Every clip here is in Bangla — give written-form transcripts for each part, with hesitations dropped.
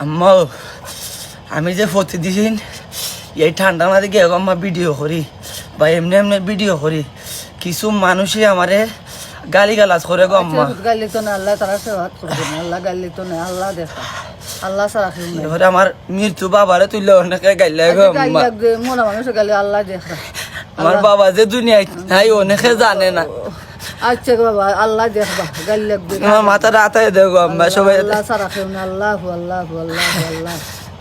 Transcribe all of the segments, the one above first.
আম্মা আমি যে প্রতিদিন এই ঠান্ডার মাঝে গিয়ে আম্মা ভিডিও করি বা এমনি এমনি ভিডিও করি, কিছু মানুষই আমারে গালি গালাজ করে গো আম্মা। গালি তো না, আল্লাহ তারা সেবা করবে না, আল্লাহ গালি তো না, আল্লাহ দেখা, আল্লাহ সারা কেউ নাই। এবারে আমার মৃত্যু বাবারে তুললে অনেকে গাইলে গো গালি আম্মা। লাগবে মনে মানুষ গালি আল্লাহ দেখা। আমার বাবা যে দুনিয়ায় নাই অনেকে জানে না। আচ্ছা বাবা আল্লাহ দেখবা, গালি লাগবে আমার মাথা রাতায় দেও গো আম্মা। সবাই আল্লাহ সারা কেউ না, আল্লাহ আল্লাহ আল্লাহ আল্লাহ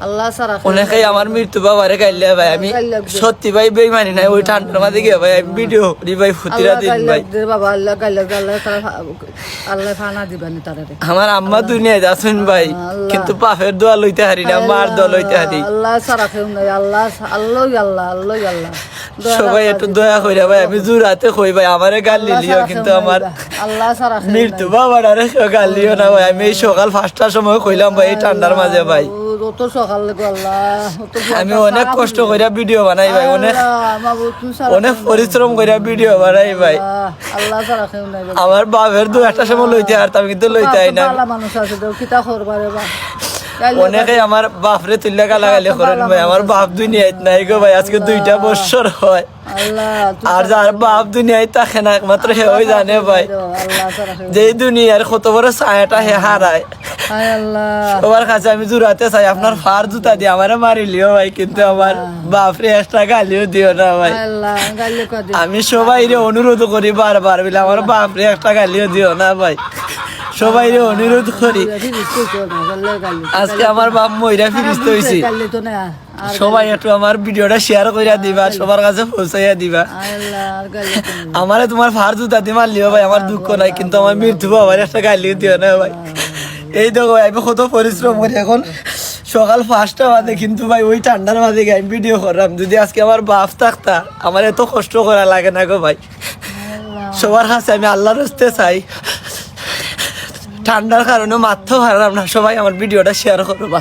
আল্লাহ সারা অনেকেই আমার মৃত্যু বাবারে গাইলে ভাই। আমি সত্যি ভাই বেইমানি নাই, ওই ঠান্ডার মাঝে গিয়ে ভাই আমি ভিডিও করি ভাই, ফুতিরা দিন ভাই। বাবা আল্লাহ গালি লাগবে, আল্লাহ তারা আল্লাহ ফানা দিবানি তারা। আমার আম্মা দুনিয়ায় আছেন ভাই, কিন্তু পাপের দোয়া লইতে হারি না, মার দোয়া লইতে হারি। আল্লাহ সারা কেউ নাই, আল্লাহ আল্লাহ আল্লাহ আল্লাহ আল্লাহ। সবাই একটু দয়া কইরা ভাই, আমি জোরাতে কই ভাই আমারে গাল লিলিও, কিন্তু আমার আল্লাহ সারা মৃত্যু বাবার আরে গাল লিও না ভাই। আমি এই সকাল 5টার সময় কইলাম ভাই এই ঠান্ডার মাঝে ভাই, অত সকাল লাগো আল্লাহ। আমি অনেক কষ্ট কইরা ভিডিও বানাই ভাই, অনেক পরিশ্রম কইরা ভিডিও বানাই ভাই। আল্লাহ সারা কেউ নাই। আমার বাপের 2-1টার সময় লইতে হারতাম, কিন্তু লইতে আই না। মানুষ আছে কিতা করবারে বা অনেকে আমার বাপরে তুললে গালাগালি করেন ভাই। আমার বাপ দুনিয়ায় নাই গো ভাই, আজকে 2টা বছর হয়। আর যার বাপ দুনিয়ায় থাকে না একমাত্র হে ওই জানে ভাই, যে দুনিয়ার কত বড় ছায়াটা হে হারায়। সবার কাছে আমি জুড়াতে চাই আপনার ফার জুতা দিয়ে আমারে মারিলিও ভাই, কিন্তু আমার বাপরে একটা গালিও দিও না ভাই। আমি সবাই অনুরোধ করি বারবার বলে আমার বাপরে একটা গালিও দিও না ভাই, সবাই অনুরোধ করি। আজকে আমার বাপ মইরা ফিরিস্ত হইছি, সবাই একটু আমার ভিডিওটা শেয়ার কইরা দিবা, সবার কাছে পৌঁছাইয়া দিবা। আমারে তোমার ফার জুতা দিয়ে মারলিও ভাই আমার দুঃখ নাই, কিন্তু আমার মৃত্যু বাবার একটা গালিও দিও না ভাই। এই দেখো আমি কত পরিশ্রম করি এখন সকাল 5টা বাজে, কিন্তু ভাই ওই ঠান্ডার মাঝে আমি ভিডিও করলাম। যদি আজকে আমার বাপ থাকতা আমার এত কষ্ট করা লাগে না গো ভাই। সবার কাছে আমি আল্লাহর রাস্তে চাই, ঠান্ডার কারণে মারতেও পারলাম না, সবাই আমার ভিডিওটা শেয়ার করবা।